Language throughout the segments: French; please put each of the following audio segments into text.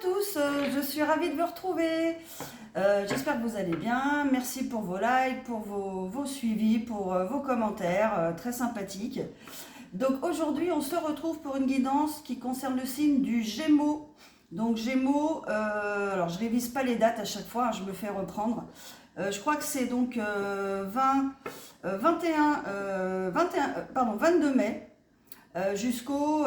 tous, je suis ravie de vous retrouver. J'espère que vous allez bien. Merci pour vos likes, pour vos suivis, pour vos commentaires, très sympathiques. Donc aujourd'hui, on se retrouve pour une guidance qui concerne le signe du Gémeaux. Donc Gémeaux, alors je révise pas les dates à chaque fois, hein, je me fais reprendre. Je crois que c'est donc 22 mai jusqu'au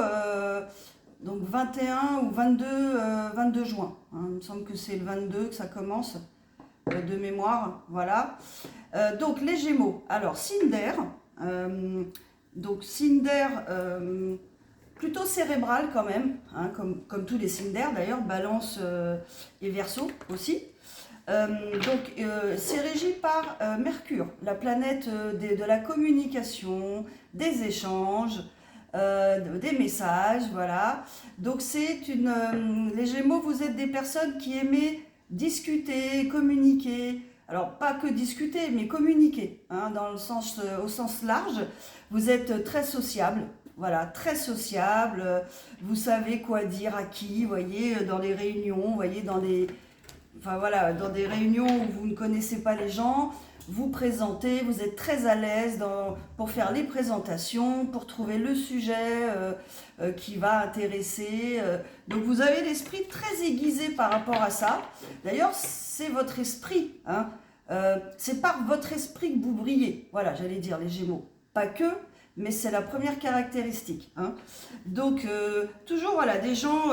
donc 21 ou 22 juin. Hein. Il me semble que c'est le 22 que ça commence, de mémoire. Voilà. Donc les Gémeaux. Alors signe d'air. Donc signe d'air plutôt cérébral quand même, hein, comme tous les signes d'air d'ailleurs, Balance et Verseau aussi. C'est régi par Mercure, la planète de la communication, des échanges, des messages, voilà. Donc les Gémeaux, vous êtes des personnes qui aimez discuter, communiquer. Alors pas que discuter, mais communiquer, hein, au sens large. Vous êtes très sociable, voilà, très sociable. Vous savez quoi dire à qui, vous voyez, dans les réunions, vous voyez, dans des réunions où vous ne connaissez pas les gens. Vous présentez, vous êtes très à l'aise pour faire les présentations, pour trouver le sujet qui va intéresser. Donc vous avez l'esprit très aiguisé par rapport à ça. D'ailleurs, c'est votre esprit, hein. C'est par votre esprit que vous brillez. Voilà, j'allais dire les Gémeaux. Pas que, mais c'est la première caractéristique, hein. Donc toujours voilà, des gens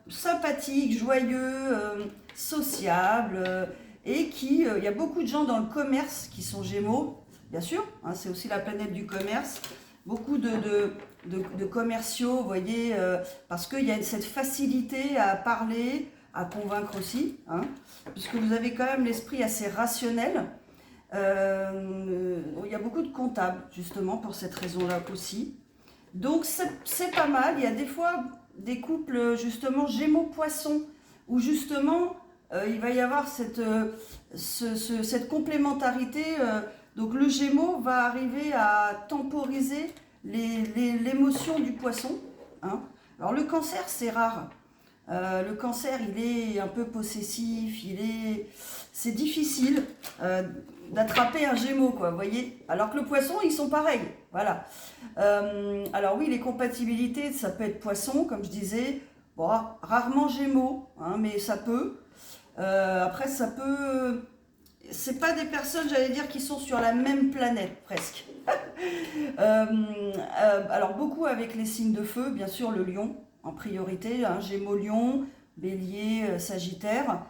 sympathiques, joyeux, sociables. Et il y a beaucoup de gens dans le commerce qui sont Gémeaux, bien sûr, hein, c'est aussi la planète du commerce. Beaucoup de commerciaux, vous voyez, parce qu'il y a cette facilité à parler, à convaincre aussi, hein, puisque vous avez quand même l'esprit assez rationnel. Il y a beaucoup de comptables, justement, pour cette raison-là aussi. Donc c'est pas mal. Il y a des fois des couples, justement, Gémeaux-Poissons, où justement il va y avoir cette complémentarité. Donc le Gémeaux va arriver à temporiser l'émotion du Poisson, hein. Alors le Cancer, c'est rare. Le Cancer, il est un peu possessif, c'est difficile d'attraper un Gémeaux, quoi, vous voyez. Alors que le Poisson, ils sont pareils, voilà. Alors oui, les compatibilités, ça peut être Poisson, comme je disais. Bon, rarement Gémeaux, hein, mais ça peut. Après, ça peut. C'est pas des personnes, j'allais dire, qui sont sur la même planète, presque. Alors, beaucoup avec les signes de feu, bien sûr, le lion, en priorité, hein, Gémeaux, lion, bélier, sagittaire.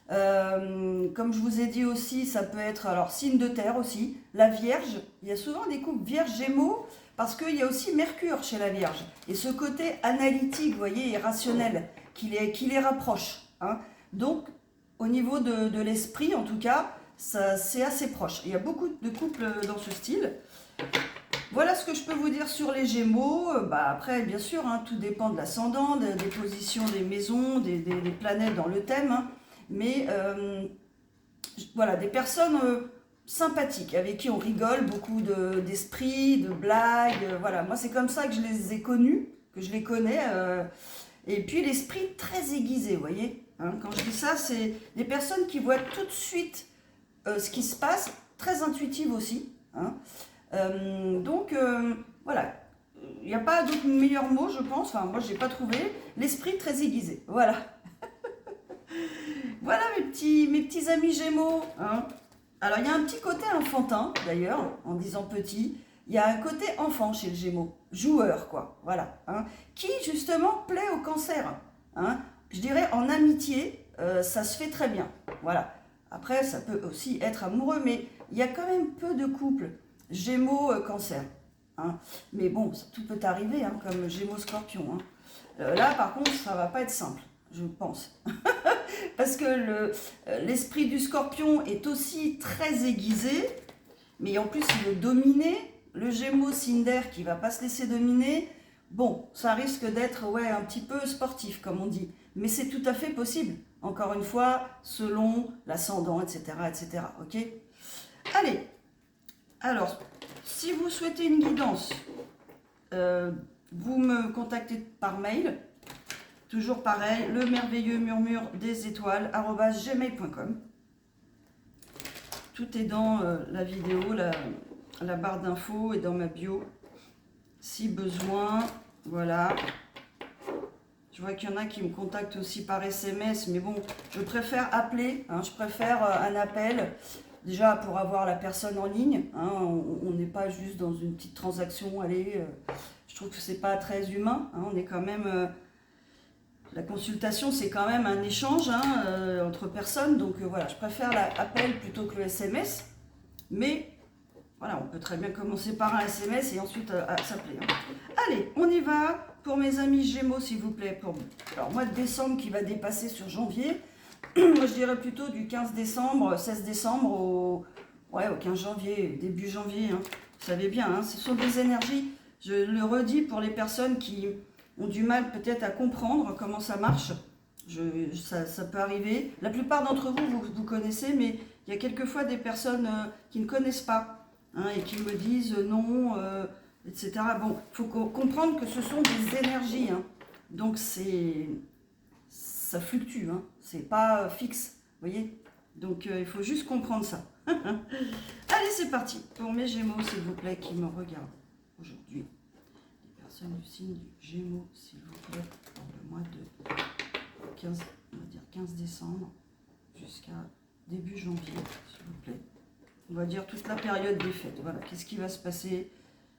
Comme je vous ai dit aussi, ça peut être, alors, signe de terre aussi, la Vierge. Il y a souvent des couples Vierge-Gémeaux, parce qu'il y a aussi Mercure chez la Vierge. Et ce côté analytique, vous voyez, et rationnel, qui les rapproche, hein. Donc, au niveau de l'esprit, en tout cas, c'est assez proche. Il y a beaucoup de couples dans ce style. Voilà ce que je peux vous dire sur les Gémeaux. Après, bien sûr, hein, tout dépend de l'ascendant, des positions des maisons, des planètes dans le thème. Hein. Mais voilà, des personnes sympathiques, avec qui on rigole, beaucoup d'esprit, de blagues. Voilà, moi c'est comme ça que je les ai connus, que je les connais. Et puis l'esprit très aiguisé, vous voyez. Hein, quand je dis ça, c'est des personnes qui voient tout de suite ce qui se passe, très intuitives aussi. Hein. Voilà, il n'y a pas d'autre meilleur mot, je pense. Enfin, moi, je n'ai pas trouvé. L'esprit très aiguisé. Voilà. Voilà mes petits amis Gémeaux. Hein. Alors, il y a un petit côté enfantin, d'ailleurs, en disant petit. Il y a un côté enfant chez le Gémeaux, joueur, quoi. Voilà. Hein, qui, justement, plaît au Cancer. Hein. Je dirais en amitié, ça se fait très bien. Voilà. Après, ça peut aussi être amoureux, mais il y a quand même peu de couples Gémeaux-Cancer. Hein. Mais bon, tout peut arriver, hein, comme Gémeaux-Scorpion. Hein. Là, par contre, ça va pas être simple, je pense. Parce que l'esprit du Scorpion est aussi très aiguisé, mais en plus, il veut dominer. Le Gémeaux, signe d'air, qui ne va pas se laisser dominer. Bon, ça risque d'être un petit peu sportif, comme on dit. Mais c'est tout à fait possible. Encore une fois, selon l'ascendant, etc., etc. Ok ? Allez. Alors, si vous souhaitez une guidance, vous me contactez par mail. Toujours pareil, le merveilleux murmure des étoiles, @gmail.com. Tout est dans la vidéo, la barre d'infos et dans ma bio, si besoin. Voilà. Je vois qu'il y en a qui me contactent aussi par SMS, mais bon, je préfère appeler, hein, je préfère un appel, déjà pour avoir la personne en ligne, hein, on n'est pas juste dans une petite transaction, allez, je trouve que c'est pas très humain, hein, on est quand même, la consultation c'est quand même un échange hein, entre personnes, donc voilà, je préfère l'appel plutôt que le SMS, mais voilà, on peut très bien commencer par un SMS et ensuite s'appeler. Hein. Allez, on y va. Pour mes amis Gémeaux, s'il vous plaît, pour alors mois de décembre qui va dépasser sur janvier, moi je dirais plutôt du 15 décembre, 16 décembre au 15 janvier, début janvier. Hein. Vous savez bien, hein, ce sont des énergies, je le redis pour les personnes qui ont du mal peut-être à comprendre comment ça marche, ça peut arriver. La plupart d'entre vous connaissez, mais il y a quelquefois des personnes qui ne connaissent pas hein, et qui me disent non... etc. Bon, il faut comprendre que ce sont des énergies, hein. Donc ça fluctue, hein. C'est pas fixe, vous voyez. Donc il faut juste comprendre ça. Allez, c'est parti. Pour mes Gémeaux, s'il vous plaît, qui me regardent aujourd'hui. Les personnes du signe du Gémeaux, s'il vous plaît, pour le mois de 15, on va dire 15 décembre jusqu'à début janvier, s'il vous plaît. On va dire toute la période des fêtes. Voilà, qu'est-ce qui va se passer ?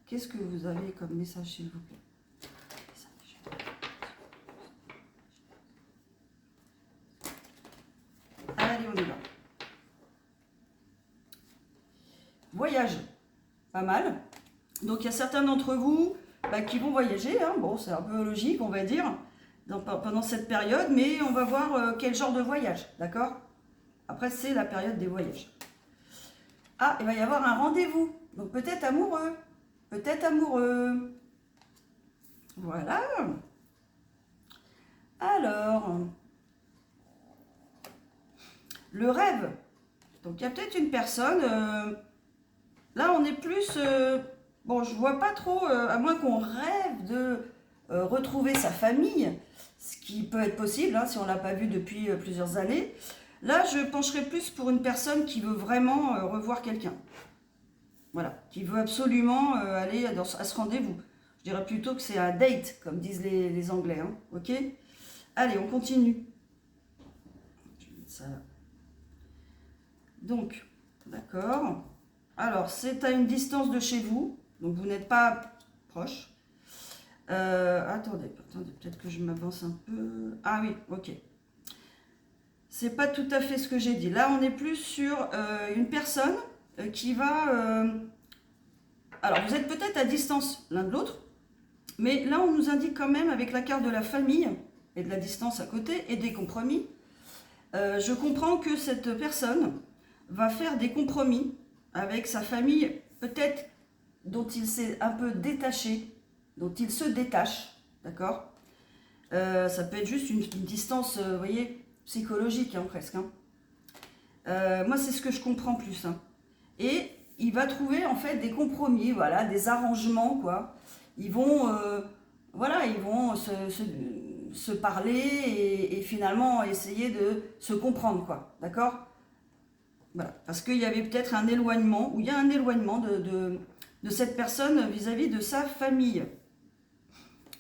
Qu'est-ce que vous avez comme message, s'il vous plaît? Allez, on y va. Voyage, pas mal. Donc, il y a certains d'entre vous qui vont voyager. Hein. Bon, c'est un peu logique, on va dire, pendant cette période. Mais on va voir quel genre de voyage, d'accord? Après, c'est la période des voyages. Ah, il va y avoir un rendez-vous. Donc, peut-être amoureux. Peut-être amoureux. Voilà. Alors, le rêve. Donc, il y a peut-être une personne... là, on est plus... bon, je vois pas trop, à moins qu'on rêve de retrouver sa famille, ce qui peut être possible, hein, si on ne l'a pas vu depuis plusieurs années. Là, je pencherais plus pour une personne qui veut vraiment revoir quelqu'un. Voilà, qui veut absolument aller à ce rendez-vous. Je dirais plutôt que c'est un date, comme disent les Anglais. Hein, ok? Allez, on continue. Je vais mettre ça là. Donc, d'accord. Alors, c'est à une distance de chez vous. Donc, vous n'êtes pas proche. Attendez, peut-être que je m'avance un peu. Ah oui, ok. C'est pas tout à fait ce que j'ai dit. Là, on est plus sur une personne qui va... alors, vous êtes peut-être à distance l'un de l'autre, mais là, on nous indique quand même, avec la carte de la famille et de la distance à côté et des compromis, je comprends que cette personne va faire des compromis avec sa famille, peut-être dont il s'est un peu détaché, dont il se détache, d'accord? Ça peut être juste une distance, vous voyez, psychologique, hein, presque. Hein. Moi, c'est ce que je comprends plus. Hein. Et il va trouver, en fait, des compromis, voilà, des arrangements, quoi. Ils vont, voilà, ils vont se parler et finalement essayer de se comprendre, quoi, d'accord? Voilà, parce qu'il y avait peut-être un éloignement, ou il y a un éloignement de cette personne vis-à-vis de sa famille.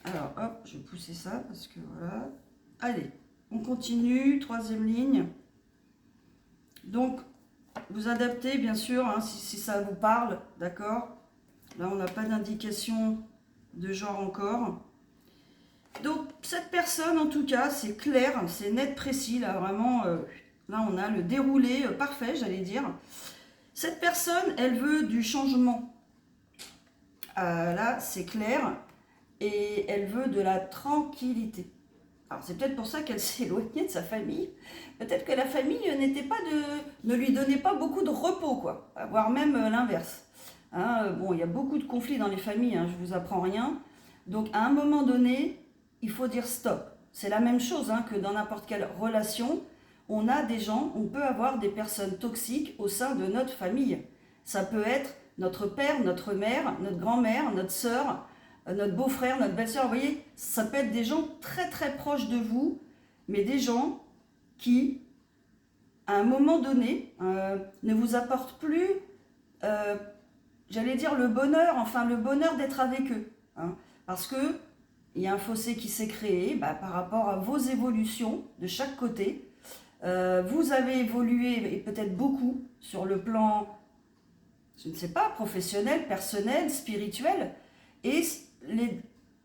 Alors, hop, je vais pousser ça, parce que voilà. Allez, on continue, troisième ligne. Donc, vous adaptez, bien sûr, hein, si ça vous parle, d'accord? Là, on n'a pas d'indication de genre encore. Donc, cette personne, en tout cas, c'est clair, c'est net, précis, là, vraiment... là, on a le déroulé parfait, j'allais dire. Cette personne, elle veut du changement. Là, c'est clair. Et elle veut de la tranquillité. Alors, c'est peut-être pour ça qu'elle s'est éloignée de sa famille. Peut-être que la famille ne lui donnait pas beaucoup de repos, quoi. Voire même l'inverse. Hein, bon, il y a beaucoup de conflits dans les familles, hein, je ne vous apprends rien. Donc, à un moment donné, il faut dire stop. C'est la même chose hein, que dans n'importe quelle relation. On a des gens, on peut avoir des personnes toxiques au sein de notre famille. Ça peut être notre père, notre mère, notre grand-mère, notre sœur, notre beau-frère, notre belle-sœur, vous voyez, ça peut être des gens très très proches de vous, mais des gens qui, à un moment donné, ne vous apportent plus, j'allais dire le bonheur, enfin le bonheur d'être avec eux. Hein, parce que il y a un fossé qui s'est créé par rapport à vos évolutions de chaque côté. Vous avez évolué, et peut-être beaucoup, sur le plan, je ne sais pas, professionnel, personnel, spirituel, et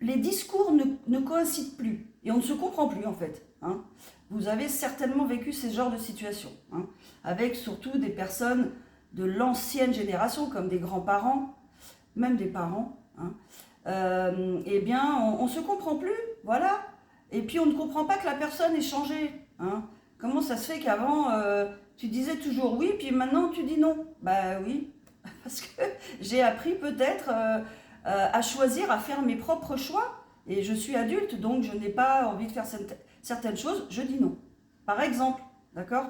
les discours ne coïncident plus, et on ne se comprend plus en fait. Hein. Vous avez certainement vécu ce genre de situation, hein, avec surtout des personnes de l'ancienne génération, comme des grands-parents, même des parents. Hein. Eh bien, on ne se comprend plus, voilà. Et puis, on ne comprend pas que la personne ait changé. Hein. Comment ça se fait qu'avant, tu disais toujours oui, puis maintenant, tu dis non? Bah oui, parce que j'ai appris peut-être à choisir, à faire mes propres choix. Et je suis adulte, donc je n'ai pas envie de faire certaines choses, je dis non. Par exemple, d'accord?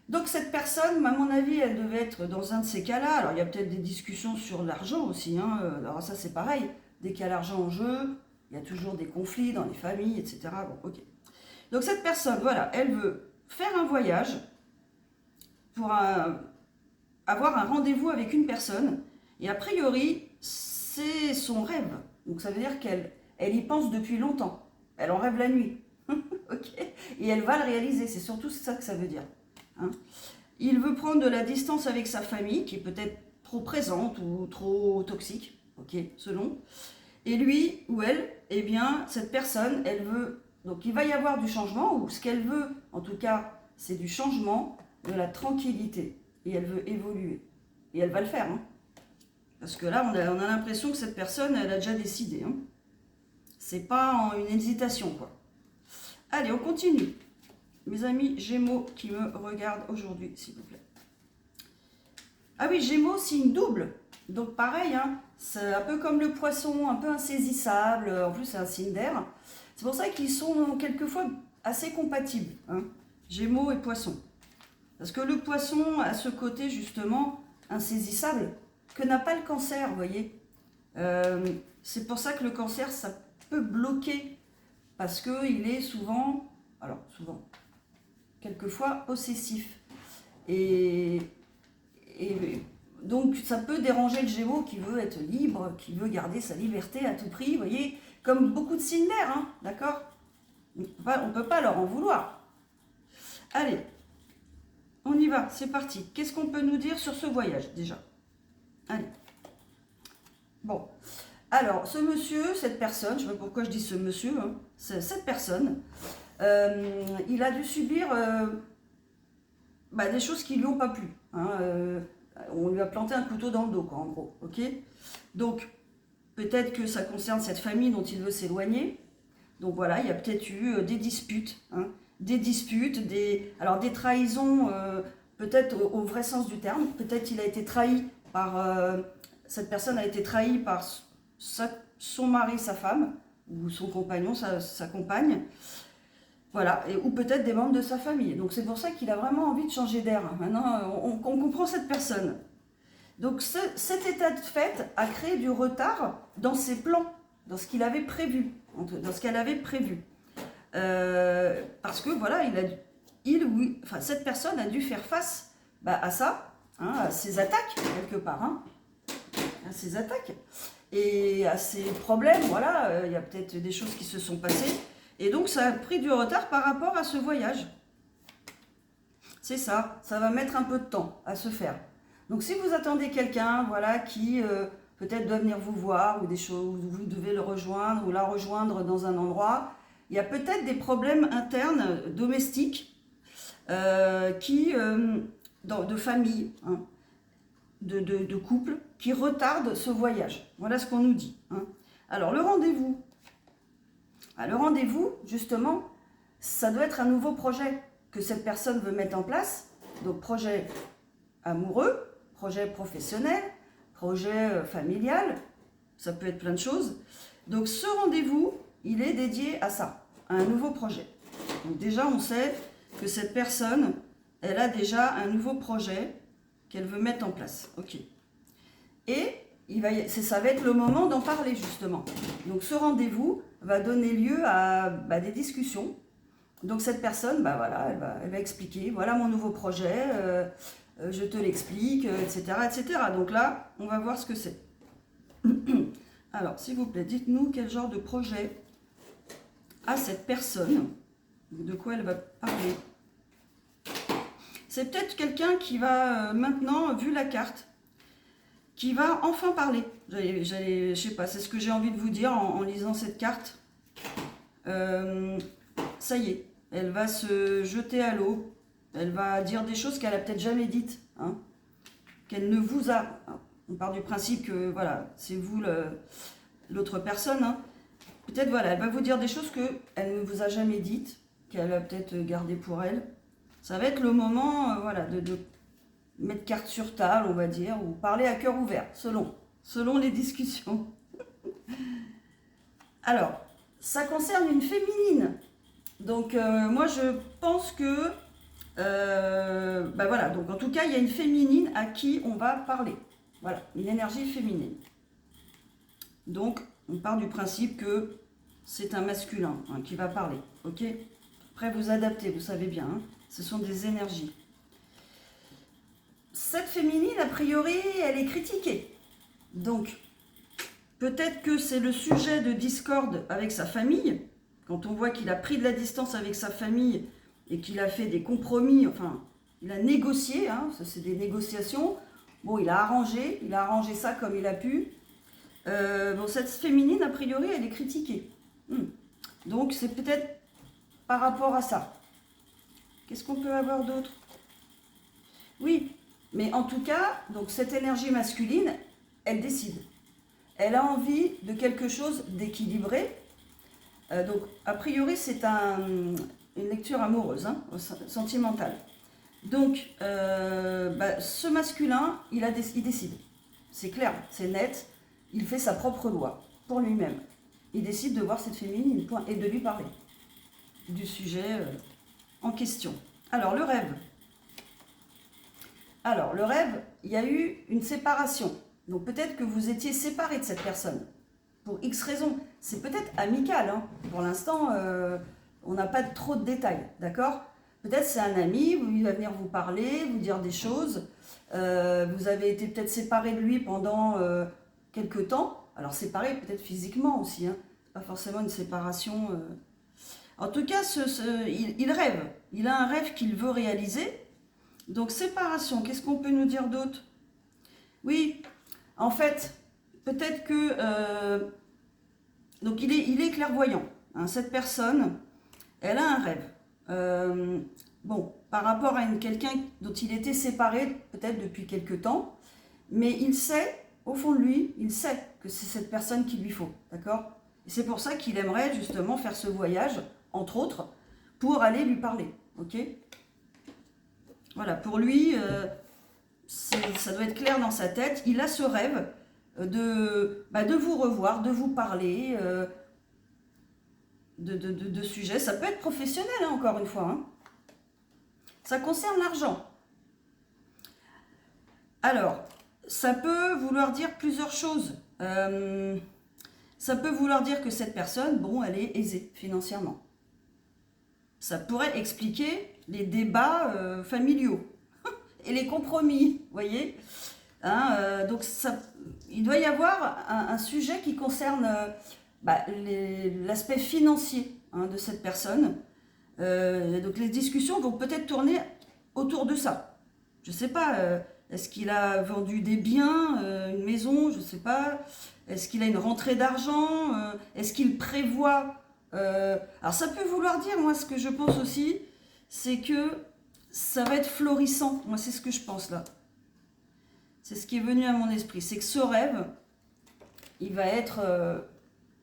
Donc cette personne, à mon avis, elle devait être dans un de ces cas-là. Alors il y a peut-être des discussions sur l'argent aussi. Hein. Alors ça c'est pareil. Dès qu'il y a l'argent en jeu, il y a toujours des conflits dans les familles, etc. Bon, ok. Donc cette personne, voilà, elle veut faire un voyage pour avoir un rendez-vous avec une personne. Et a priori, c'est son rêve. Donc ça veut dire qu'elle y pense depuis longtemps. Elle en rêve la nuit. Ok. Et elle va le réaliser. C'est surtout ça que ça veut dire. Hein. Il veut prendre de la distance avec sa famille, qui est peut-être trop présente ou trop toxique, ok, selon. Et lui ou elle, eh bien, cette personne, elle veut... Donc il va y avoir du changement, ou ce qu'elle veut, en tout cas, c'est du changement, de la tranquillité. Et elle veut évoluer. Et elle va le faire. Hein. Parce que là, on a l'impression que cette personne, elle a déjà décidé. Hein. C'est pas une hésitation, quoi. Allez, on continue. Mes amis Gémeaux qui me regardent aujourd'hui, s'il vous plaît. Ah oui, Gémeaux, signe double. Donc pareil, hein, c'est un peu comme le poisson, un peu insaisissable. En plus, c'est un signe d'air. C'est pour ça qu'ils sont quelquefois assez compatibles. Hein, Gémeaux et poisson. Parce que le poisson a ce côté, justement, insaisissable, que n'a pas le cancer, vous voyez. C'est pour ça que le cancer, ça peut bloquer. Parce qu'il est souvent... Alors, souvent... quelquefois possessif. Et donc ça peut déranger le Gémeaux qui veut être libre, qui veut garder sa liberté à tout prix, vous voyez, comme beaucoup de signes d'air, hein, d'accord? On ne peut pas leur en vouloir. Allez, on y va, c'est parti. Qu'est-ce qu'on peut nous dire sur ce voyage déjà? Allez. Bon, alors ce monsieur, cette personne, je ne sais pas pourquoi je dis ce monsieur, hein, cette personne, il a dû subir des choses qui ne lui ont pas plu. Hein, on lui a planté un couteau dans le dos, quoi, en gros. Ok. Donc, peut-être que ça concerne cette famille dont il veut s'éloigner. Donc voilà, il y a peut-être eu des disputes. Hein, des disputes, des trahisons, peut-être au vrai sens du terme. Peut-être qu'il a été trahi par... cette personne a été trahie par son mari, sa femme, ou son compagnon, sa compagne. Voilà, ou peut-être des membres de sa famille. Donc c'est pour ça qu'il a vraiment envie de changer d'air. Maintenant, on comprend cette personne. Donc cet état de fait a créé du retard dans ses plans, dans ce qu'il avait prévu, dans ce qu'elle avait prévu. Parce que voilà, cette personne a dû faire face à ça, hein, à ses attaques, quelque part. Hein, à ses attaques. Et à ses problèmes, voilà, il y a peut-être des choses qui se sont passées. Et donc, ça a pris du retard par rapport à ce voyage. C'est ça, ça va mettre un peu de temps à se faire. Donc, si vous attendez quelqu'un, voilà, qui peut-être doit venir vous voir, ou des choses, vous devez le rejoindre, ou la rejoindre dans un endroit, il y a peut-être des problèmes internes, domestiques, de famille, hein, de couple, qui retardent ce voyage. Voilà ce qu'on nous dit. Hein. Alors, le rendez-vous. Le rendez-vous, justement, ça doit être un nouveau projet que cette personne veut mettre en place. Donc, projet amoureux, projet professionnel, projet familial, ça peut être plein de choses. Donc, ce rendez-vous, il est dédié à ça, à un nouveau projet. Donc, déjà, on sait que cette personne, elle a déjà un nouveau projet qu'elle veut mettre en place. Ok. Et ça va être le moment d'en parler justement. Donc ce rendez-vous va donner lieu à des discussions. Donc cette personne, voilà, elle va expliquer, voilà mon nouveau projet, je te l'explique, etc., etc. Donc là, on va voir ce que c'est. Alors, s'il vous plaît, dites-nous quel genre de projet a cette personne, de quoi elle va parler. C'est peut-être quelqu'un qui va maintenant, vu la carte, qui va enfin parler. Je sais pas, c'est ce que j'ai envie de vous dire en lisant cette carte. Ça y est, elle va se jeter à l'eau. Elle va dire des choses qu'elle a peut-être jamais dites, hein, qu'elle ne vous a. On part du principe que voilà, c'est vous l'autre personne. Hein. Peut-être voilà, elle va vous dire des choses qu'elle ne vous a jamais dites, qu'elle a peut-être gardées pour elle. Ça va être le moment, voilà, de mettre carte sur table, on va dire, ou parler à cœur ouvert, selon les discussions. Alors, ça concerne une féminine. Donc, moi, je pense que, voilà, donc en tout cas, il y a une féminine à qui on va parler. Voilà, une énergie féminine. Donc, on part du principe que c'est un masculin qui va parler, ok? Après, vous adaptez, vous savez bien, hein, ce sont des énergies. Cette féminine, a priori, elle est critiquée. Donc, peut-être que c'est le sujet de discorde avec sa famille. Quand on voit qu'il a pris de la distance avec sa famille et qu'il a fait des compromis, enfin, il a négocié, hein, ça c'est des négociations. Bon, il a arrangé ça comme il a pu. Bon, cette féminine, a priori, elle est critiquée. Donc, c'est peut-être par rapport à ça. Qu'est-ce qu'on peut avoir d'autre? Oui, mais en tout cas, donc cette énergie masculine, elle décide. Elle a envie de quelque chose d'équilibré. Donc, a priori, c'est une lecture amoureuse, hein, sentimentale. Donc, ce masculin, il décide. C'est clair, c'est net. Il fait sa propre loi pour lui-même. Il décide de voir cette féminine et de lui parler du sujet en question. Alors, le rêve. Alors, le rêve, il y a eu une séparation. Donc, peut-être que vous étiez séparés de cette personne. Pour X raisons. C'est peut-être amical. Hein. Pour l'instant, on n'a pas trop de détails. D'accord? Peut-être c'est un ami, il va venir vous parler, vous dire des choses. Vous avez été peut-être séparés de lui pendant quelques temps. Alors, séparés peut-être physiquement aussi. Hein. C'est pas forcément une séparation. En tout cas, il rêve. Il a un rêve qu'il veut réaliser. Donc, séparation, qu'est-ce qu'on peut nous dire d'autre? Oui, en fait, peut-être que... donc, il est clairvoyant. Hein, cette personne, elle a un rêve. Bon, par rapport à quelqu'un dont il était séparé, peut-être depuis quelque temps, mais il sait, au fond de lui, il sait que c'est cette personne qu'il lui faut, d'accord? Et c'est pour ça qu'il aimerait justement faire ce voyage, entre autres, pour aller lui parler, ok? Voilà, pour lui, ça doit être clair dans sa tête. Il a ce rêve de vous revoir, de vous parler de sujets. Ça peut être professionnel, hein, encore une fois. Hein. Ça concerne l'argent. Alors, ça peut vouloir dire plusieurs choses. Ça peut vouloir dire que cette personne, bon, elle est aisée financièrement. Ça pourrait expliquer les débats familiaux et les compromis, vous voyez, hein, donc il doit y avoir un sujet qui concerne l'aspect financier hein, de cette personne. Donc les discussions vont peut-être tourner autour de ça. Je ne sais pas, est-ce qu'il a vendu des biens, une maison, je ne sais pas. Est-ce qu'il a une rentrée d'argent, est-ce qu'il prévoit... alors ça peut vouloir dire, moi ce que je pense aussi, c'est que ça va être florissant. Moi c'est ce que je pense là. C'est ce qui est venu à mon esprit. C'est que ce rêve, il va être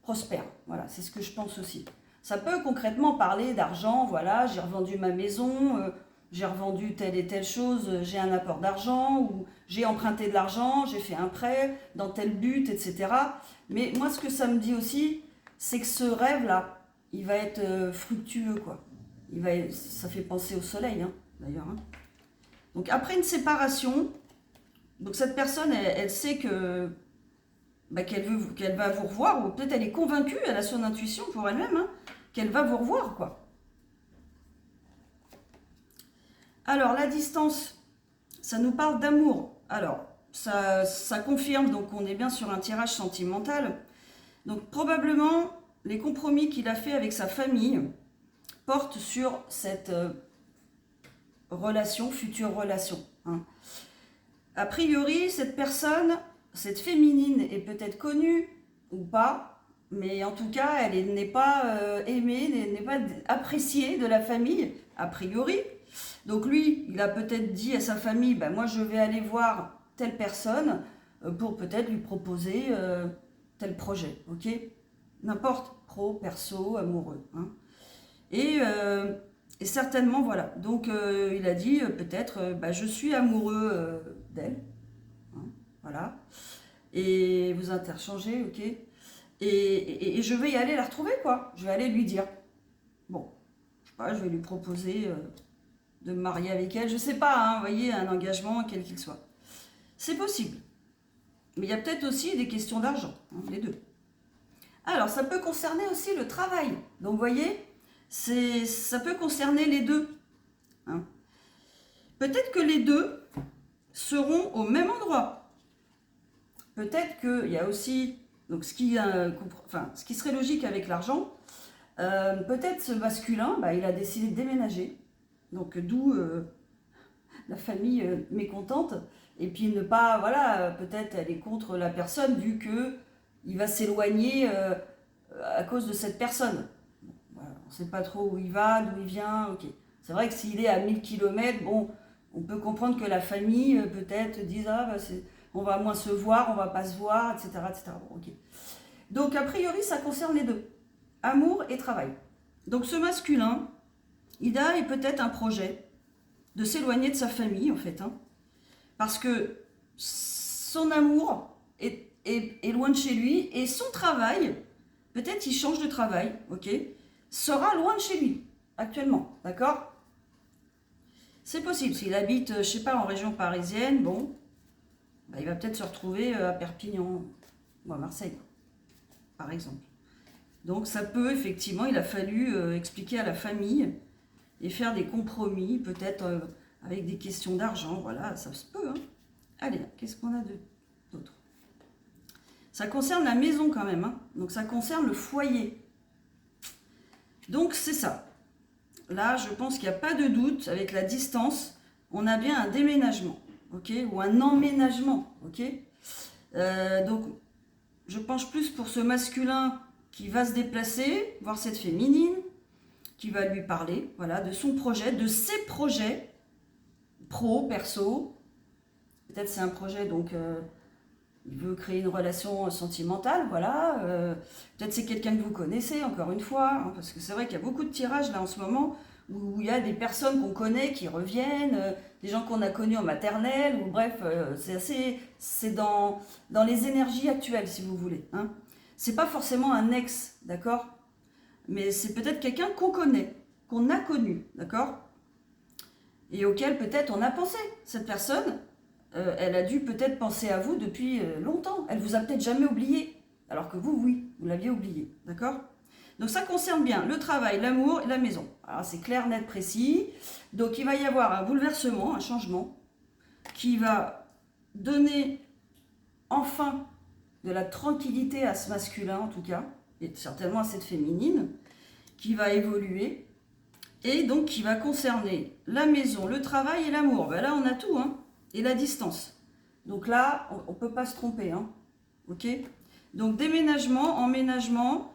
prospère. Voilà, c'est ce que je pense aussi. Ça peut concrètement parler d'argent. Voilà, j'ai revendu ma maison, j'ai revendu telle et telle chose, j'ai un apport d'argent, ou j'ai emprunté de l'argent, j'ai fait un prêt dans tel but, etc. Mais moi, ce que ça me dit aussi, c'est que ce rêve-là, il va être fructueux, quoi. Ça fait penser au soleil, hein, d'ailleurs. Hein. Donc, après une séparation, donc cette personne, elle sait que qu'elle va vous revoir, ou peut-être elle est convaincue, elle a son intuition pour elle-même, hein, qu'elle va vous revoir, quoi. Alors, la distance, ça nous parle d'amour. Alors, ça confirme, donc on est bien sur un tirage sentimental. Donc, probablement, les compromis qu'il a fait avec sa famille portent sur cette relation, future relation, hein. A priori, cette personne, cette féminine est peut-être connue ou pas, mais en tout cas, elle n'est pas aimée, n'est pas appréciée de la famille, a priori. Donc lui, il a peut-être dit à sa famille, ben moi je vais aller voir telle personne pour peut-être lui proposer tel projet, ok? N'importe, pro, perso, amoureux, hein. Et certainement, voilà. Donc il a dit peut-être, ben, je suis amoureux d'elle, hein, voilà. Et vous interchangez, ok? Et je vais y aller la retrouver, quoi. Je vais aller lui dire. Bon, je sais pas, je vais lui proposer de me marier avec elle. Je sais pas, hein, vous voyez, un engagement, quel qu'il soit. C'est possible. Mais il y a peut-être aussi des questions d'argent, hein, les deux. Alors, ça peut concerner aussi le travail. Donc, vous voyez, ça peut concerner les deux, hein. Peut-être que les deux seront au même endroit. Peut-être qu'il y a aussi, donc ce qui serait logique avec l'argent, peut-être ce masculin, bah, il a décidé de déménager. Donc d'où la famille mécontente. Et puis ne pas, voilà, peut-être elle est contre la personne vu que il va s'éloigner à cause de cette personne. Bon, voilà, on ne sait pas trop où il va, d'où il vient, ok. C'est vrai que s'il est à 1000 km, bon, on peut comprendre que la famille peut-être dise, ah, bah, on va moins se voir, on va pas se voir, etc. etc. Bon, ok. Donc a priori, ça concerne les deux, amour et travail. Donc ce masculin, il a peut-être un projet de s'éloigner de sa famille, en fait, hein, parce que son amour est loin de chez lui, et son travail, peut-être il change de travail, ok, sera loin de chez lui, actuellement, d'accord? C'est possible, s'il habite, je sais pas, en région parisienne, bon, bah, il va peut-être se retrouver à Perpignan, ou à Marseille, par exemple. Donc ça peut, effectivement, il a fallu expliquer à la famille et faire des compromis, peut-être avec des questions d'argent, voilà, ça se peut, hein. Allez, qu'est-ce qu'on a d'autre? Ça concerne la maison quand même, hein. Donc ça concerne le foyer. Donc c'est ça. Là, je pense qu'il n'y a pas de doute, avec la distance, on a bien un déménagement, ok? Ou un emménagement, ok? Donc, je penche plus pour ce masculin qui va se déplacer, voir cette féminine, qui va lui parler, voilà, de son projet, de ses projets, pro, perso. Peut-être c'est un projet, donc il veut créer une relation sentimentale, voilà. Peut-être c'est quelqu'un que vous connaissez, encore une fois, hein, parce que c'est vrai qu'il y a beaucoup de tirages là en ce moment, où il y a des personnes qu'on connaît qui reviennent, des gens qu'on a connus en maternelle, ou bref, c'est dans les énergies actuelles, si vous voulez, hein. C'est pas forcément un ex, d'accord? Mais c'est peut-être quelqu'un qu'on connaît, qu'on a connu, d'accord? Et auquel peut-être on a pensé. Cette personne, elle a dû peut-être penser à vous depuis longtemps. Elle vous a peut-être jamais oublié, alors que vous, oui, vous l'aviez oublié, d'accord? Donc ça concerne bien le travail, l'amour et la maison. Alors c'est clair, net, précis. Donc il va y avoir un bouleversement, un changement, qui va donner enfin de la tranquillité à ce masculin, en tout cas, et certainement à cette féminine, qui va évoluer, et donc qui va concerner la maison, le travail et l'amour. Ben là, on a tout, hein, et la distance. Donc là, on ne peut pas se tromper, hein, ok? Donc déménagement, emménagement,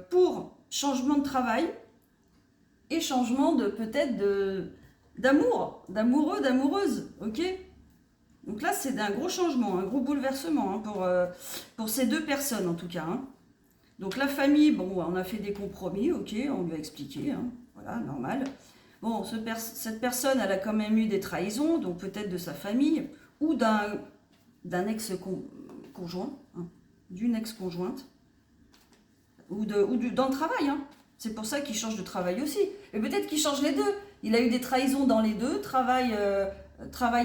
pour changement de travail, et changement de peut-être d'amour, d'amoureux, d'amoureuse, ok? Donc là, c'est un gros changement, un gros bouleversement, hein, pour ces deux personnes, en tout cas, hein. Donc la famille, bon, on a fait des compromis, ok, on lui a expliqué, hein, voilà, normal. Bon, cette personne, elle a quand même eu des trahisons, donc peut-être de sa famille, ou d'un ex-conjoint, hein, d'une ex-conjointe, ou dans le travail, hein. C'est pour ça qu'il change de travail aussi. Et peut-être qu'il change les deux. Il a eu des trahisons dans les deux, travail,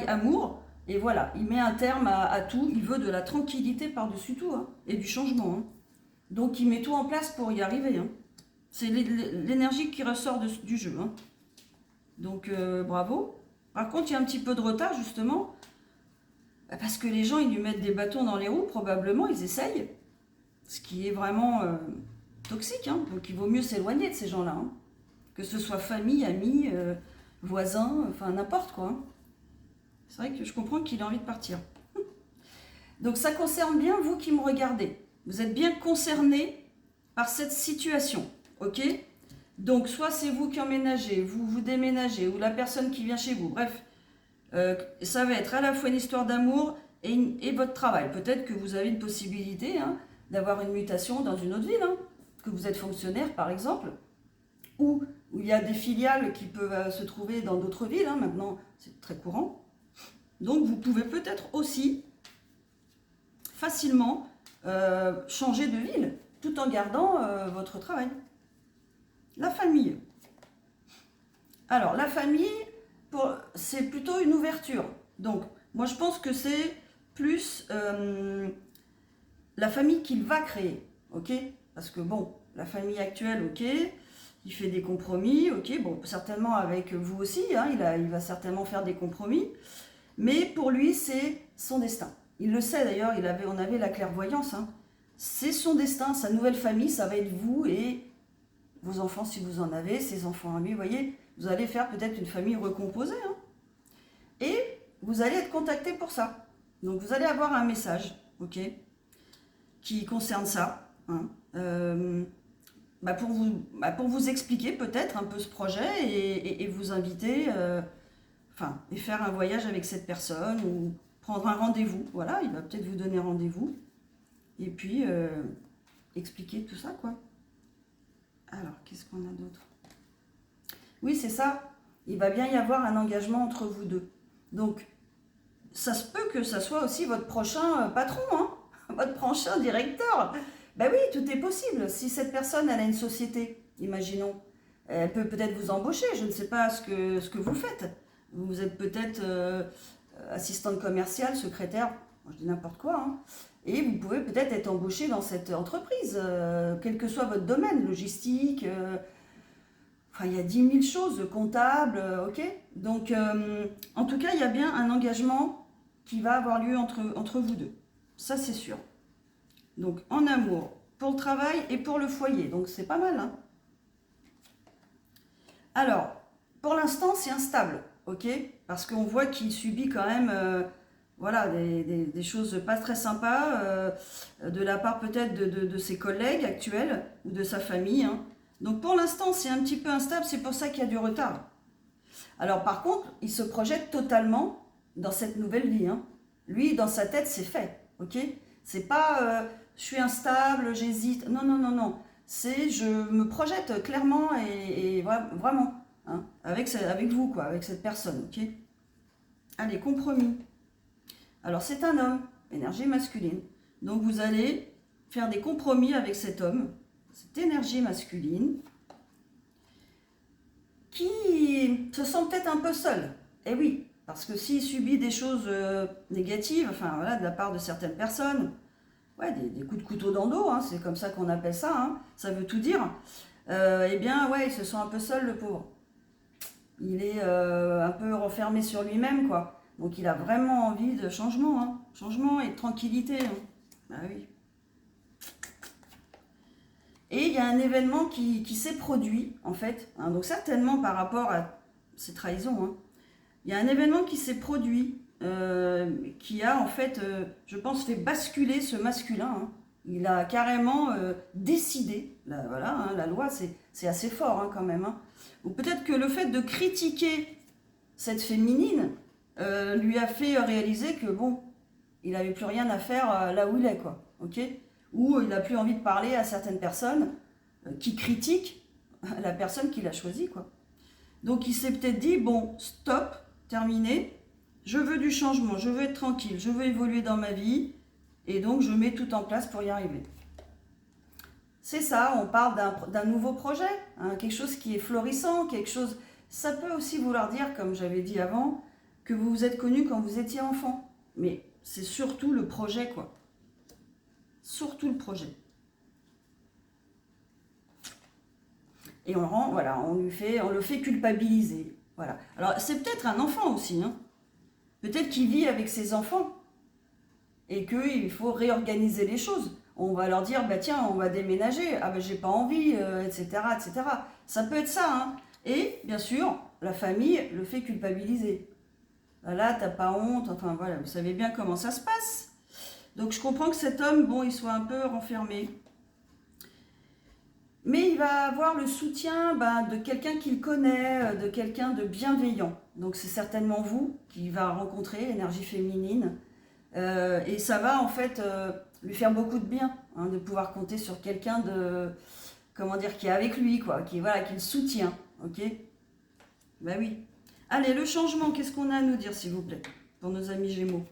amour, Et voilà, il met un terme à tout, il veut de la tranquillité par-dessus tout, hein, et du changement. Hein. Donc il met tout en place pour y arriver. Hein. C'est l'énergie qui ressort du jeu. Hein. Donc bravo. Par contre, il y a un petit peu de retard justement, parce que les gens, ils lui mettent des bâtons dans les roues, probablement, ils essayent, ce qui est vraiment toxique. Hein. Donc il vaut mieux s'éloigner de ces gens-là. Hein. Que ce soit famille, amis, voisins, enfin n'importe quoi. Hein. C'est vrai que je comprends qu'il a envie de partir. Donc ça concerne bien vous qui me regardez. Vous êtes bien concerné par cette situation, ok? Donc soit c'est vous qui emménagez, vous déménagez, ou la personne qui vient chez vous. Bref, ça va être à la fois une histoire d'amour et votre travail. Peut-être que vous avez une possibilité hein, d'avoir une mutation dans une autre ville, hein, que vous êtes fonctionnaire par exemple, ou où il y a des filiales qui peuvent se trouver dans d'autres villes. Hein, maintenant, c'est très courant. Donc vous pouvez peut-être aussi facilement changer de ville tout en gardant votre travail. La famille. Alors la famille, c'est plutôt une ouverture. Donc moi je pense que c'est plus la famille qu'il va créer. Ok? Parce que bon, la famille actuelle, ok, il fait des compromis, ok, bon, certainement avec vous aussi, hein, il va certainement faire des compromis. Mais pour lui, c'est son destin. Il le sait d'ailleurs, on avait la clairvoyance. Hein. C'est son destin, sa nouvelle famille, ça va être vous et vos enfants si vous en avez, ses enfants à lui. Vous voyez, vous allez faire peut-être une famille recomposée. Hein. Et vous allez être contacté pour ça. Donc vous allez avoir un message, ok, qui concerne ça. Hein. Pour vous expliquer peut-être un peu ce projet et vous inviter... et faire un voyage avec cette personne ou prendre un rendez-vous. Voilà, il va peut-être vous donner rendez-vous. Et puis, expliquer tout ça, quoi. Alors, qu'est-ce qu'on a d'autre? Oui, c'est ça. Il va bien y avoir un engagement entre vous deux. Donc, ça se peut que ça soit aussi votre prochain patron, hein, votre prochain directeur. Ben oui, tout est possible. Si cette personne, elle a une société, imaginons, elle peut peut-être vous embaucher. Je ne sais pas ce que vous faites. Vous êtes peut-être assistante commerciale, secrétaire, je dis n'importe quoi, hein, et vous pouvez peut-être être embauché dans cette entreprise, quel que soit votre domaine, logistique, il y a 10 000 choses, comptable, ok. Donc, en tout cas, il y a bien un engagement qui va avoir lieu entre vous deux, ça c'est sûr. Donc, en amour, pour le travail et pour le foyer, donc c'est pas mal. Hein. Alors, pour l'instant, c'est instable. Ok, parce qu'on voit qu'il subit quand même voilà, des choses pas très sympas de la part peut-être de ses collègues actuels ou de sa famille. Hein. Donc pour l'instant, c'est un petit peu instable, c'est pour ça qu'il y a du retard. Alors par contre, il se projette totalement dans cette nouvelle vie. Hein. Lui, dans sa tête, c'est fait. Ok, c'est pas je suis instable, j'hésite. Non, non, non, non. C'est je me projette clairement et vraiment. Hein, avec vous, quoi, avec cette personne, ok? Allez, compromis. Alors, c'est un homme, énergie masculine. Donc, vous allez faire des compromis avec cet homme, cette énergie masculine, qui se sent peut-être un peu seul. Eh oui, parce que s'il subit des choses négatives, enfin, voilà, de la part de certaines personnes, ouais, des coups de couteau dans le dos, hein, c'est comme ça qu'on appelle ça, hein, ça veut tout dire, eh bien, ouais, il se sent un peu seul, le pauvre. Il est un peu renfermé sur lui-même, quoi. Donc il a vraiment envie de changement, hein. Changement et de tranquillité. Hein. Ah oui. Et il y a un événement qui s'est produit, en fait. Hein, donc certainement par rapport à ces trahisons. Hein. Il y a un événement qui s'est produit, qui a en fait, je pense, fait basculer ce masculin. Hein. Il a carrément décidé, là, voilà, hein, la loi, c'est assez fort hein, quand même. Hein. Ou peut-être que le fait de critiquer cette féminine lui a fait réaliser que bon, il n'avait plus rien à faire là où il est, quoi. Ok ? Ou il n'a plus envie de parler à certaines personnes qui critiquent la personne qu'il a choisie, quoi. Donc il s'est peut-être dit, bon, stop, terminé, je veux du changement, je veux être tranquille, je veux évoluer dans ma vie, et donc je mets tout en place pour y arriver. C'est ça, on parle d'un nouveau projet, hein, quelque chose qui est florissant, quelque chose... Ça peut aussi vouloir dire, comme j'avais dit avant, que vous vous êtes connus quand vous étiez enfant. Mais c'est surtout le projet, quoi. Surtout le projet. Et on le rend, voilà, on le fait culpabiliser. Voilà. Alors, c'est peut-être un enfant aussi, hein. Peut-être qu'il vit avec ses enfants et qu'il faut réorganiser les choses. On va leur dire, bah tiens, on va déménager, ah bah j'ai pas envie, etc., etc. Ça peut être ça, hein. Et bien sûr, la famille le fait culpabiliser. Là, t'as pas honte, enfin voilà, vous savez bien comment ça se passe. Donc je comprends que cet homme, bon, il soit un peu renfermé. Mais il va avoir le soutien de quelqu'un qu'il connaît, de quelqu'un de bienveillant. Donc c'est certainement vous qui va rencontrer l'énergie féminine. Et ça va en fait lui faire beaucoup de bien, hein, de pouvoir compter sur quelqu'un de, comment dire, qui est avec lui, quoi, qui le soutient, ok? Ben oui. Allez, le changement, qu'est-ce qu'on a à nous dire, s'il vous plaît, pour nos amis Gémeaux?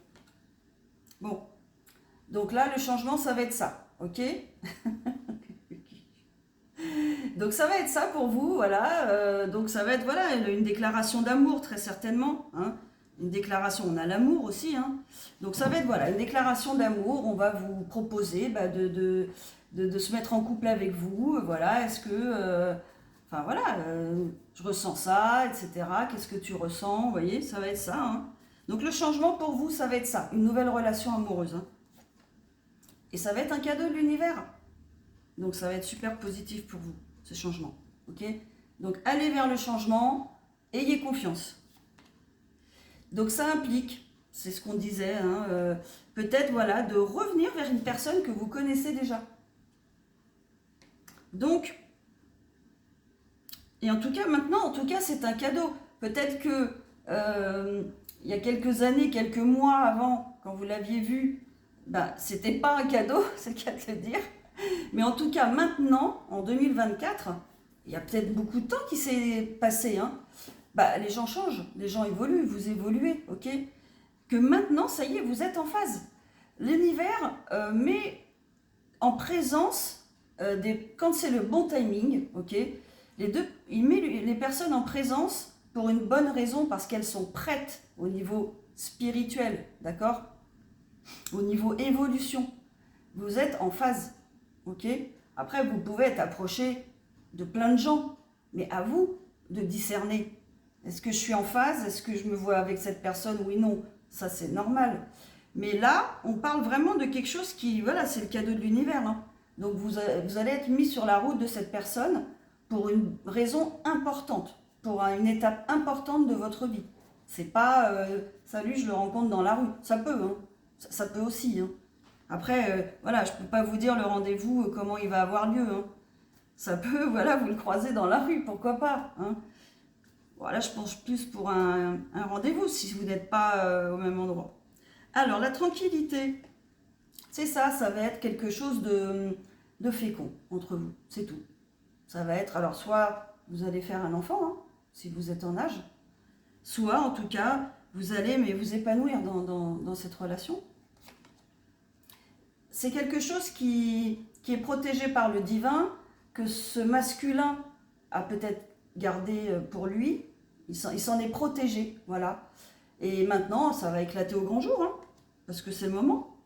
Bon, donc là, le changement, ça va être ça, ok? Donc ça va être ça pour vous, voilà. Donc ça va être voilà une déclaration d'amour très certainement, hein. Une déclaration, on a l'amour aussi, hein. Donc ça va être voilà une déclaration d'amour. On va vous proposer de se mettre en couple avec vous. Voilà, est-ce que, enfin voilà, je ressens ça, etc. Qu'est-ce que tu ressens? Vous voyez, ça va être ça, hein. Donc le changement pour vous, ça va être ça, une nouvelle relation amoureuse, hein. Et ça va être un cadeau de l'univers. Donc ça va être super positif pour vous, ce changement. Ok? Donc allez vers le changement, ayez confiance. Donc ça implique, c'est ce qu'on disait, hein, peut-être voilà, de revenir vers une personne que vous connaissez déjà. Donc, et en tout cas maintenant, en tout cas c'est un cadeau. Peut-être que il y a quelques années, quelques mois avant, quand vous l'aviez vu, c'était pas un cadeau, c'est le cas de le dire. Mais en tout cas, maintenant, en 2024, il y a peut-être beaucoup de temps qui s'est passé, hein. Les gens changent, les gens évoluent, vous évoluez, ok? Que maintenant, ça y est, vous êtes en phase. L'univers met en présence, quand c'est le bon timing, ok? Il met les personnes en présence pour une bonne raison, parce qu'elles sont prêtes au niveau spirituel, d'accord? Au niveau évolution. Vous êtes en phase. Ok? Après, vous pouvez être approché de plein de gens, mais à vous de discerner. Est-ce que je suis en phase? Est-ce que je me vois avec cette personne? Oui, non. Ça, c'est normal. Mais là, on parle vraiment de quelque chose qui, voilà, c'est le cadeau de l'univers, hein. Donc, vous allez être mis sur la route de cette personne pour une raison importante, pour une étape importante de votre vie. C'est pas, salut, je le rencontre dans la rue. Ça peut, hein. Ça peut aussi, hein. Après, voilà, je ne peux pas vous dire le rendez-vous, comment il va avoir lieu, hein. Ça peut, voilà, vous le croisez dans la rue, pourquoi pas, hein. Voilà, je pense plus pour un rendez-vous, si vous n'êtes pas au même endroit. Alors, la tranquillité, c'est ça va être quelque chose de fécond entre vous, c'est tout. Ça va être, alors, soit vous allez faire un enfant, hein, si vous êtes en âge, soit, en tout cas, vous allez vous épanouir dans cette relation. C'est quelque chose qui est protégé par le divin, que ce masculin a peut-être gardé pour lui. Il s'en est protégé, voilà. Et maintenant, ça va éclater au grand jour, hein, parce que c'est le moment.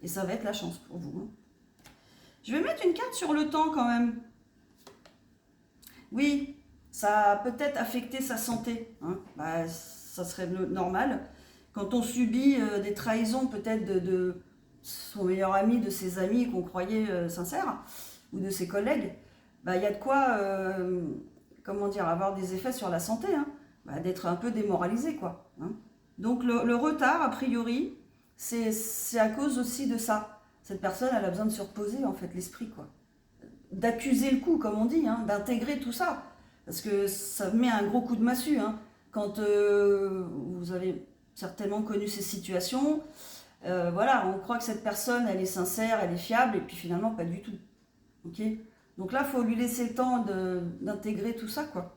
Et ça va être la chance pour vous, hein. Je vais mettre une carte sur le temps quand même. Oui, ça a peut-être affecté sa santé, hein. Ça serait normal. Quand on subit des trahisons peut-être de son meilleur ami, de ses amis qu'on croyait sincères, ou de ses collègues, il y a de quoi, comment dire, avoir des effets sur la santé, hein. D'être un peu démoralisé, quoi, hein. Donc le retard, a priori, c'est à cause aussi de ça. Cette personne, elle a besoin de se reposer, en fait, l'esprit, quoi. D'accuser le coup, comme on dit, hein, d'intégrer tout ça. Parce que ça met un gros coup de massue, hein. Quand vous avez certainement connu ces situations, voilà, on croit que cette personne, elle est sincère, elle est fiable, et puis finalement, pas du tout. Ok? Donc là, il faut lui laisser le temps d'intégrer tout ça, quoi.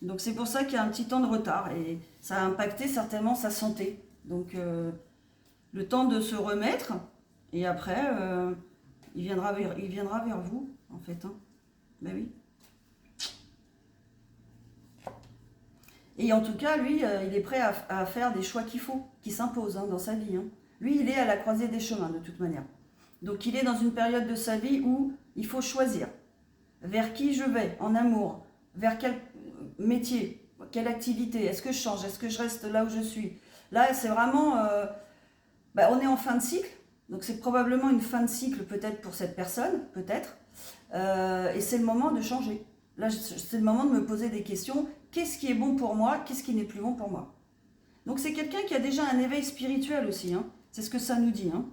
Donc c'est pour ça qu'il y a un petit temps de retard, et ça a impacté certainement sa santé. Donc le temps de se remettre, et après, il viendra vers vous, en fait, hein. Ben oui. Et en tout cas, lui, il est prêt à faire des choix qu'il faut, qui s'imposent dans sa vie. Hein. Lui, il est à la croisée des chemins, de toute manière. Donc, il est dans une période de sa vie où il faut choisir vers qui je vais, en amour, vers quel métier, quelle activité, est-ce que je change, est-ce que je reste là où je suis. Là, c'est vraiment... on est en fin de cycle, donc c'est probablement une fin de cycle peut-être pour cette personne, peut-être. Et c'est le moment de changer. Là, c'est le moment de me poser des questions. Qu'est-ce qui est bon pour moi? Qu'est-ce qui n'est plus bon pour moi? Donc c'est quelqu'un qui a déjà un éveil spirituel aussi. Hein. C'est ce que ça nous dit. Hein.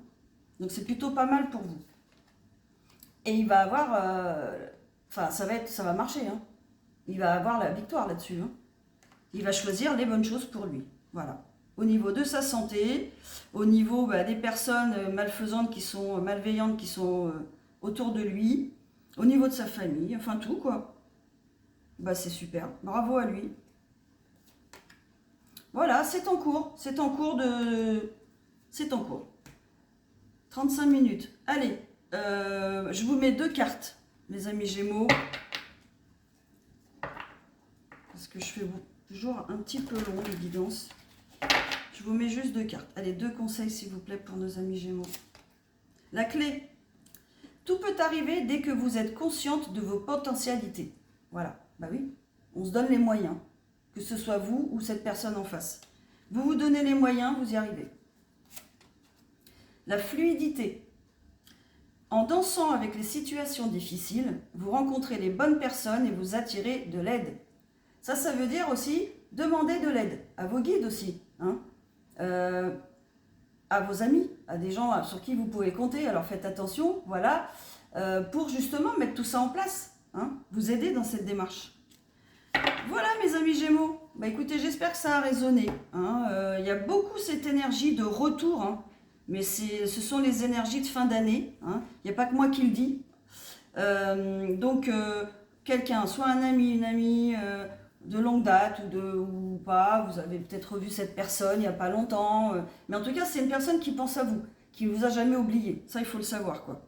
Donc c'est plutôt pas mal pour vous. Et il va avoir... ça va marcher. Hein. Il va avoir la victoire là-dessus. Hein. Il va choisir les bonnes choses pour lui. Voilà. Au niveau de sa santé, au niveau des personnes malfaisantes qui sont malveillantes, qui sont autour de lui, au niveau de sa famille, enfin tout quoi. C'est super, bravo à lui. Voilà, c'est en cours, c'est en cours. 35 minutes. Allez, je vous mets 2 cartes, les amis Gémeaux. Parce que je fais toujours un petit peu long les guidances. Je vous mets juste 2 cartes. Allez, 2 conseils s'il vous plaît pour nos amis Gémeaux. La clé. Tout peut arriver dès que vous êtes consciente de vos potentialités. Voilà, oui, on se donne les moyens, que ce soit vous ou cette personne en face. Vous vous donnez les moyens, vous y arrivez. La fluidité. En dansant avec les situations difficiles, vous rencontrez les bonnes personnes et vous attirez de l'aide. Ça veut dire aussi demander de l'aide, à vos guides aussi, hein. À vos amis, à des gens sur qui vous pouvez compter. Alors faites attention, voilà, pour justement mettre tout ça en place, hein, vous aider dans cette démarche. Voilà mes amis Gémeaux, écoutez, j'espère que ça a résonné. Hein. Y a beaucoup cette énergie de retour, hein, mais ce sont les énergies de fin d'année. Hein. Il n'y a pas que moi qui le dis. Donc quelqu'un, soit un ami, une amie de longue date ou pas, vous avez peut-être revu cette personne il n'y a pas longtemps, mais en tout cas c'est une personne qui pense à vous, qui ne vous a jamais oublié, ça il faut le savoir quoi,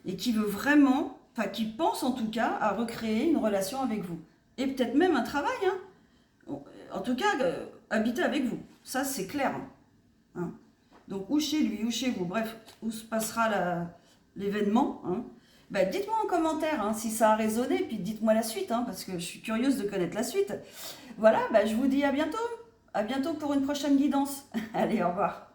et qui veut vraiment, qui pense en tout cas à recréer une relation avec vous, et peut-être même un travail, hein. En tout cas habiter avec vous, ça c'est clair, hein. Donc ou chez lui ou chez vous, bref, où se passera l'événement, hein. Dites-moi en commentaire si ça a résonné, puis dites-moi la suite, hein, parce que je suis curieuse de connaître la suite. Voilà, je vous dis à bientôt pour une prochaine guidance. Allez, au revoir.